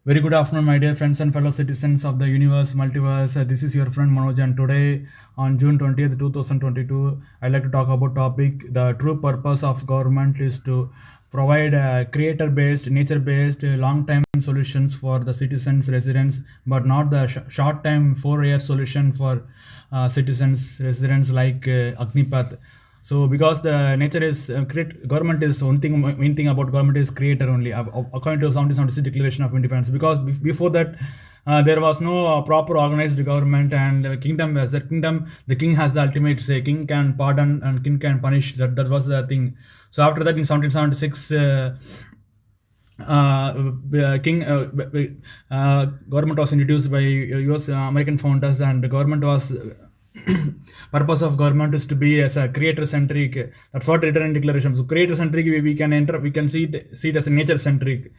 Very good afternoon, my dear friends and fellow citizens of the universe, multiverse. This is your friend Manoj, and today on June 20th, 2022, I'd like to talk about topic. The true purpose of government is to provide creator-based, nature-based, long-time solutions for the citizens, residents, but not the short-time 4-year solution for citizens, residents like agnipath. So because the nature is government is one thing. Main thing about government is creator only, according to 1776 Declaration of Independence. Because before that, there was no proper organized government, and kingdom as the kingdom, the king has the ultimate say. King can pardon and king can punish. That was the thing. So after that, in 1776. Government was introduced by US American founders, and the government was purpose of government is to be as a creator centric. That's what written in declaration. So creator centric, we can see it as a nature centric.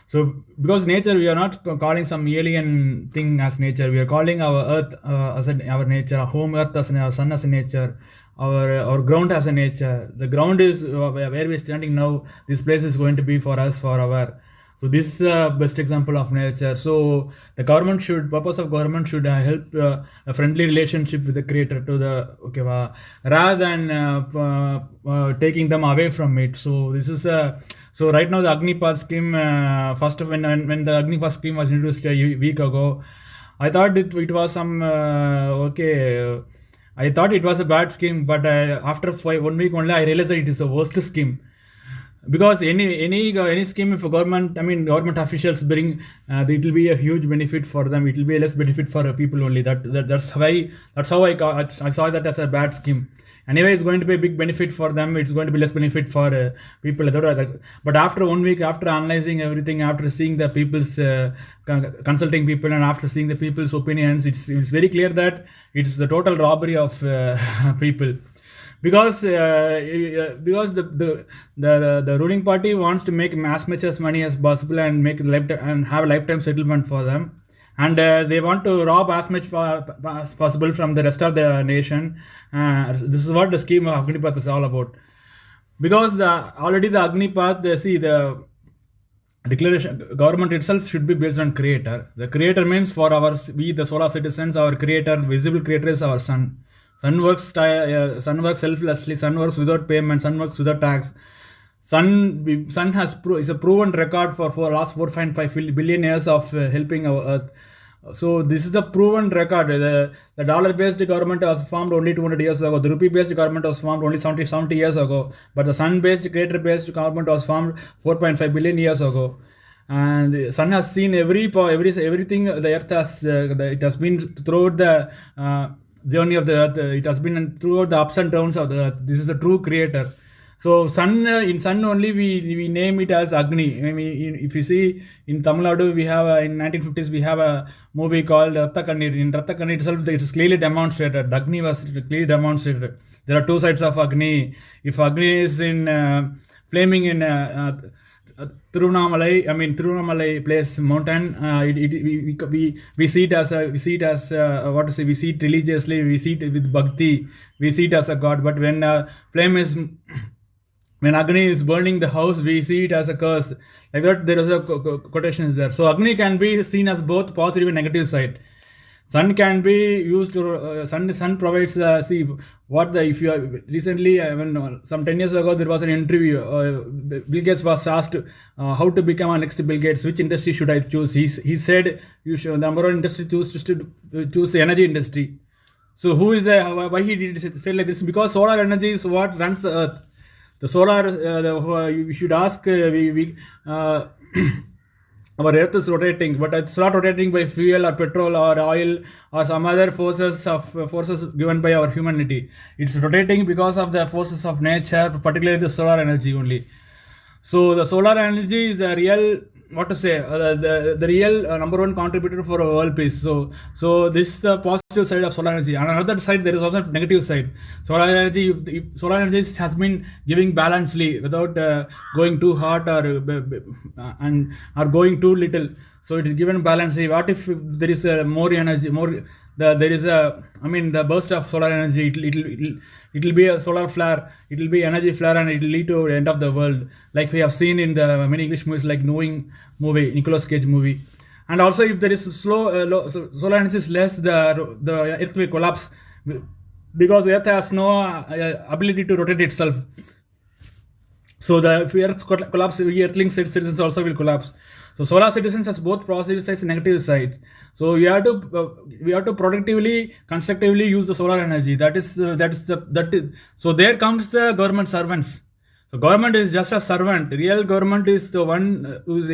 So because nature, we are not calling some alien thing as nature. We are calling our earth as our nature, our home earth as our sun as a nature, our ground as a nature. The ground is where we are standing now. This place is going to be for us forever. So this is the best example of nature. So the purpose of government should help a friendly relationship with the creator to the rather than taking them away from it. So this is so right now the agnipath scheme. First when the agnipath scheme was introduced a week ago, I thought it was some I thought it was a bad scheme, but after 1 week only, I realized that it is the worst scheme. Because any scheme, if government officials bring, it will be a huge benefit for them. It will be a less benefit for people only. That's how I saw that as a bad scheme. Anyway, it's going to be a big benefit for them. It's going to be less benefit for people. But after 1 week, after analyzing everything, after seeing the people's consulting people, and after seeing the people's opinions, it's very clear that it's the total robbery of people. Because the ruling party wants to make as much as money as possible and have a lifetime settlement for them, and they want to rob as much as possible from the rest of the nation. This is what the scheme of agnipath is all about. Because already the agnipath, the declaration, government itself should be based on creator. The creator means for the solar citizens, our creator, visible creator is our sun. Sun works selflessly. Sun works without payment. Sun works without tax. Sun is a proven record for last 4.5 billion years of helping our earth. So this is the proven record. The dollar-based government was formed only 200 years ago. The rupee-based government was formed only 70 years ago. But the sun-based, creator-based government was formed 4.5 billion years ago. And the sun has seen everything. The earth has it has been throughout the journey of the earth. It has been throughout the ups and downs of the earth. This is the true creator. So in sun only we name it as Agni. If you see in Tamil Nadu, we have in 1950s we have a movie called Ratta Kannir. In Ratta Kannir itself, it is clearly demonstrated. Agni was clearly demonstrated. There are two sides of Agni. If Agni is in flaming in Tiruvannamalai place mountain. We see it as we see it religiously. We see it with bhakti. We see it as a god. But when when Agni is burning the house, we see it as a curse. Like that, there is a quotation is there. So Agni can be seen as both positive and negative side. Sun can be used to sun provides if you are recently when some 10 years ago there was an interview. Bill Gates was asked how to become a next Bill Gates, which industry should I choose. He said you should, the number one industry choose the energy industry. So why he did say like this? Because solar energy is what runs the earth. The solar you should ask our earth is rotating, but it's not rotating by fuel or petrol or oil or some other forces given by our humanity. It's rotating because of the forces of nature, particularly the solar energy only. So the solar energy is the real the real number one contributor for world peace. So this is the positive side of solar energy. On another side, there is also negative side. Solar energy has been giving balancely without going too hot or going too little. So it is given balancely. What if there is more energy, the burst of solar energy, it will be a solar flare, it will be energy flare, and it will lead to the end of the world, like we have seen in the many English movies like Knowing movie, Nicolas Cage movie. And also, if there is solar energy is less, the earth will collapse, because earth has no ability to rotate itself. So the if earth collapse, earthling citizens also will collapse. So solar citizens has both positive sides and negative sides. So we have to productively, constructively use the solar energy. So there comes the government servants. So government is just a servant. Real government is the one who is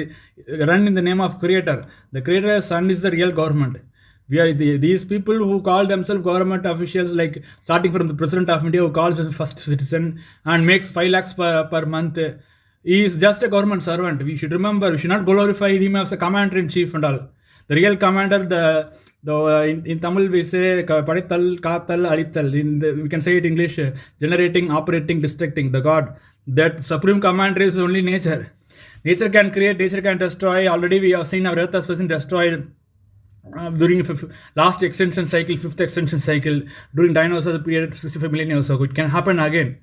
run in the name of creator. The creator's son is the real government. These people who call themselves government officials, like starting from the president of India, who calls himself first citizen and makes 5 lakhs per month. He is just a government servant. We should remember, we should not glorify him as a commander in chief and all. The real commander, in Tamil we say Padittal, Katal, Adittal. We can say it in English, generating, operating, destructing, the God. That supreme commander is only nature. Nature can create, nature can destroy. Already we have seen our earth has been destroyed during last extension cycle, 5th extension cycle, during dinosaurs period 65 million years ago. It can happen again.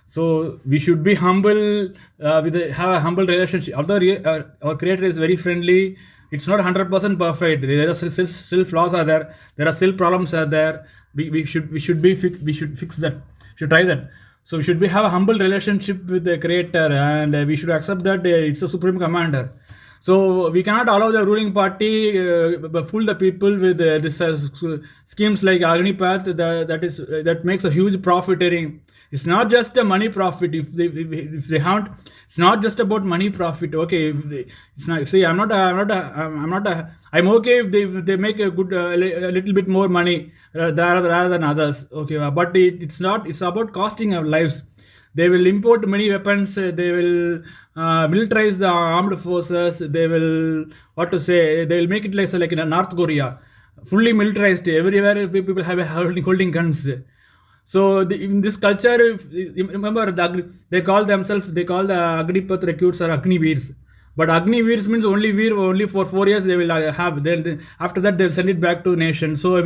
So we should be humble, have a humble relationship. Although our creator is very friendly, it's not 100% perfect. There are still flaws are there. There are still problems are there. We should fix that. Should try that. So we should have a humble relationship with the creator, and we should accept that it's the supreme commander. So we cannot allow the ruling party fool the people with this schemes like agnipath that makes a huge profiteering. It's not just a money profit. If they haven't, it's not just about money profit. Okay, it's not. See, I'm okay if they make a good a little bit more money rather than others. Okay, but it's not. It's about costing our lives. They will import many weapons. They will militarize the armed forces. They will They will make it like in North Korea, fully militarized. Everywhere people have holding guns. So in this culture, remember they call the agnipath recruits or agniveers. But agniveers means only for 4 years they will have. Then after that they will send it back to nation. So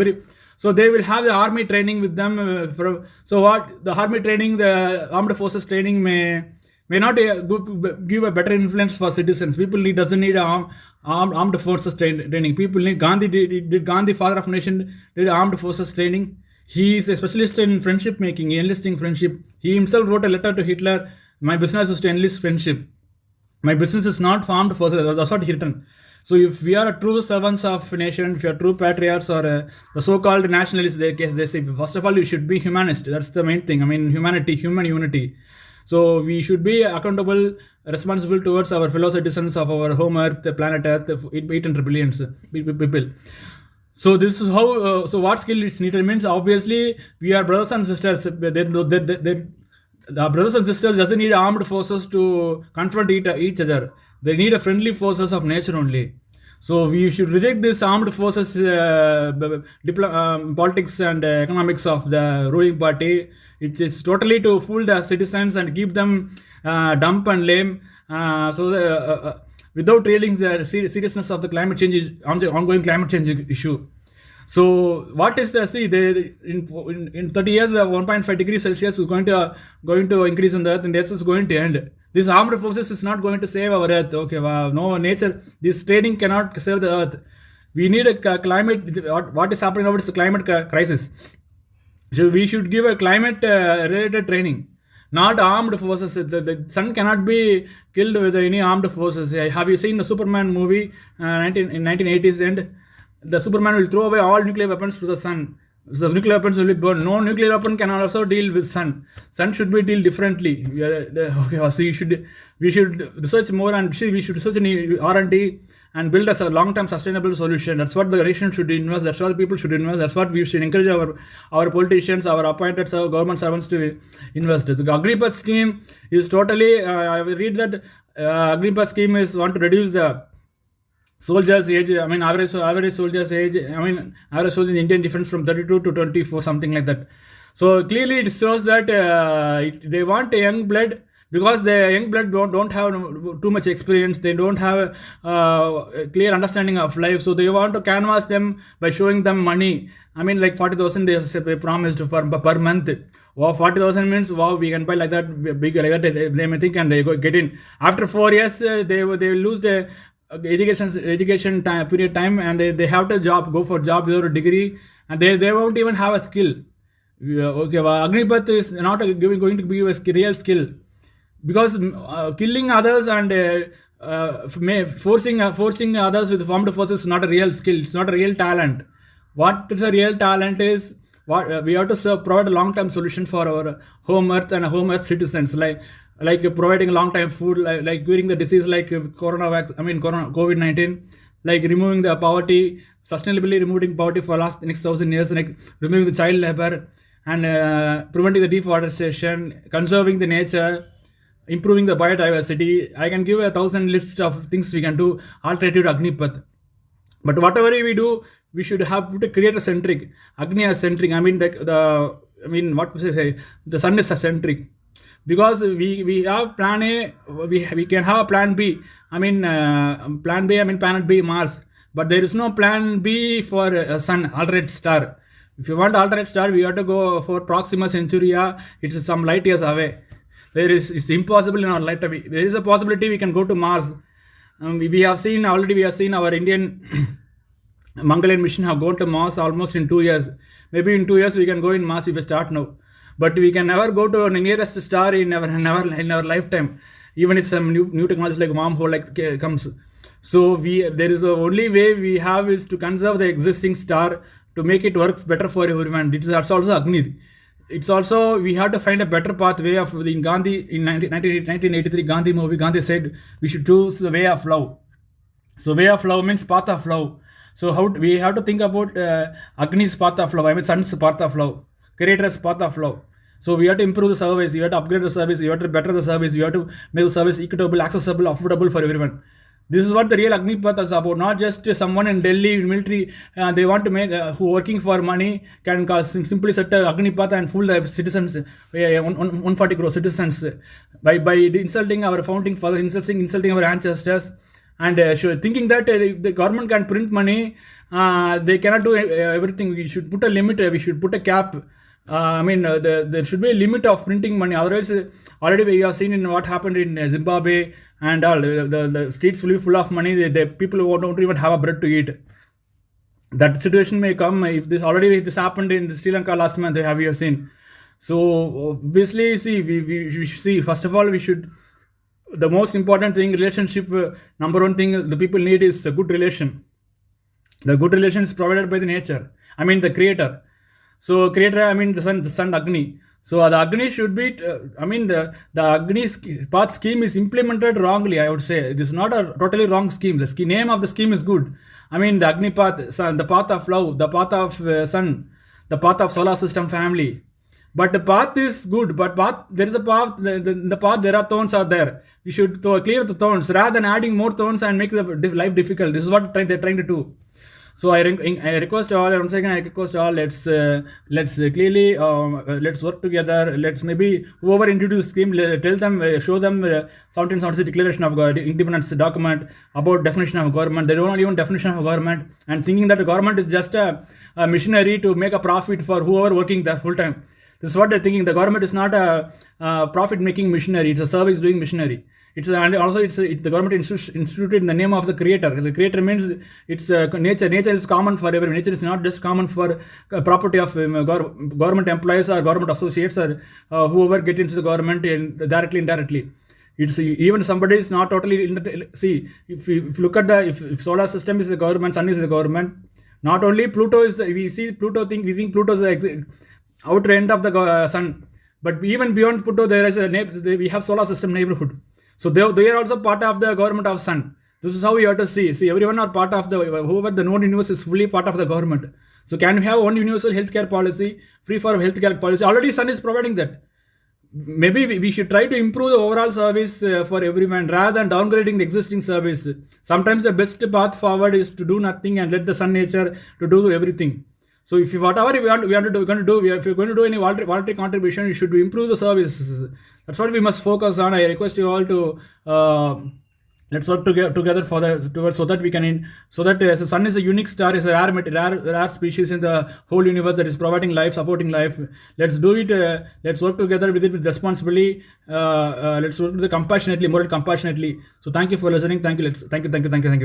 they will have the army training with them. The army training, the armed forces training may not give a better influence for citizens. People doesn't need armed forces training. People need Gandhi. Did Gandhi, father of nation, did armed forces training? He is a specialist in friendship making, enlisting friendship. He himself wrote a letter to Hitler. My business is to enlist friendship. My business is not for armed forces. That's what he written. So if we are true servants of nation, if we are true patriots or the so-called nationalists, they say, first of all, you should be humanist. That's the main thing. I mean, humanity, human unity. So we should be accountable, responsible towards our fellow citizens of our home earth, planet earth, 800 billion people. So this is how. So what skill is needed means, obviously we are brothers and sisters. The brothers and sisters doesn't need armed forces to confront each other. They need a friendly forces of nature only. So we should reject this armed forces politics and economics of the ruling party. It's totally to fool the citizens and keep them dumb and lame. Without realizing the seriousness of the climate change, ongoing climate change issue. So what is in 30 years the 1.5 degrees Celsius is going to increase in the earth, and the earth is going to end. This armed forces is not going to save our earth. Okay, wow, no, nature, this trading cannot save the earth. We need a climate. What is happening now is the climate crisis. So we should give a climate related training, not armed forces. The sun cannot be killed with any armed forces. Have you seen the Superman movie in 1980s end? The Superman will throw away all nuclear weapons to the sun. So nuclear weapons will be burned. No nuclear weapon can also deal with sun. Sun should be dealt differently. So we should research more, and we should research in R&D and build a long-term sustainable solution. That's what the nation should invest. That's what the people should invest. That's what we should encourage our politicians, our appointed, our government servants to invest. The agnipath scheme is totally. I read that agnipath scheme is want to reduce the soldiers' age. I mean, average soldiers' age. Average soldiers in Indian defense from 32 to 24, something like that. So clearly, it shows that they want a young blood, because the young blood don't have too much experience. They don't have a clear understanding of life. So they want to canvas them by showing them money. I mean, like 40,000 they promised per month. Wow, 40,000 means, wow, we can buy like that, big like that. They may think, and they get in. After 4 years, they will lose the education time, period time, and they have to go for job without a degree, and they won't even have a skill. Okay, well, agnipath is not going to be a real skill, because killing others and forcing others with formed forces is not a real skill. It's not a real talent. What is a real talent is what we have to provide a long-term solution for our home earth and home earth citizens, like providing long-time food, like curing the disease like COVID-19, like removing the poverty, sustainably removing poverty for next 1,000 years, like removing the child labor and preventing the deforestation, conserving the nature, improving the biodiversity. I can give 1,000 lists of things we can do alternative to agnipath. But whatever we do, we should have to create a centric, Agni as centric. I mean, what we say, the sun is a centric, because we have plan A, we can have a plan B. Plan B, planet B, Mars, but there is no plan B for sun, alternate star. If you want alternate star, we have to go for Proxima Centuria. It's some light years away. It's impossible in our lifetime. There is a possibility we can go to Mars. We have seen our Indian Mangalayan mission have gone to Mars almost in 2 years. Maybe in 2 years we can go in Mars if we start now. But we can never go to the nearest star in our lifetime, even if some new technology like wormhole comes. So there is the only way we have is to conserve the existing star to make it work better for everyone. That's also Agni. It's also, we have to find a better pathway of in Gandhi in 1983 Gandhi movie. Gandhi said we should choose the way of love. So way of love means path of love. So how we have to think about Agni's path of love. Sun's path of love, Creator's path of love. So we have to improve the service. You have to upgrade the service. You have to better the service. You have to make the service equitable, accessible, affordable for everyone. This is what the real agnipath is about. Not just someone in Delhi in military. They want to make who working for money can simply set a agnipath and fool the citizens, 140 crore citizens, by insulting our founding fathers, insulting our ancestors, and thinking that the government can print money. They cannot do everything. We should put a limit. We should put a cap. There should be a limit of printing money. Otherwise, already we have seen in what happened in Zimbabwe and all. The streets will be full of money. The people don't even have a bread to eat. That situation may come if this happened in Sri Lanka last month. Have you seen? So obviously, see, we see, first of all, we should. The most important thing, relationship. Number one thing the people need is a good relation. The good relation is provided by the nature. The Creator. So Creator, the sun Agni. So the Agni should be, the Agni's path scheme is implemented wrongly, I would say. This is not a totally wrong scheme. The name of the scheme is good. The Agni path, sun, the path of love, the path of sun, the path of solar system family. But the path is good, but there is a path, the path, there are thorns are there. We should clear the thorns rather than adding more thorns and make the life difficult. This is what they're trying to do. So I request all, once again, I request all, let's clearly, let's work together. Let's maybe, whoever introduced the scheme, tell them, show them 1776 Declaration of Independence document about definition of government. They don't know even definition of government, and thinking that the government is just a missionary to make a profit for whoever working there full time. This is what they're thinking. The government is not a profit-making missionary. It's a service-doing missionary. And also the government instituted in the name of the Creator. The Creator means it's nature. Nature is common for everyone. Nature is not just common for property of government employees or government associates or whoever get into the government directly, indirectly. It's even somebody is not totally. See, if you look at if solar system is the government, sun is the government. Not only Pluto is we think Pluto is the outer end of the sun, but even beyond Pluto there is we have solar system neighborhood. So they are also part of the government of sun. This is how you have to see. See, everyone are part of whoever the known universe is fully part of the government. So can we have one universal healthcare policy, free for healthcare policy? Already sun is providing that. Maybe we should try to improve the overall service for everyone rather than downgrading the existing service. Sometimes the best path forward is to do nothing and let the sun nature to do everything. So if whatever we want to do, if you're going to do any voluntary contribution, you should improve the services. That's what we must focus on. I request you all to Let's work together for so that we can so that the sun is a unique star, is a rare species in the whole universe that is providing life, supporting life. Let's do it. Let's work together with it with responsibility. Let's work with it compassionately, moral compassionately. So thank you for listening. Thank you. Thank you.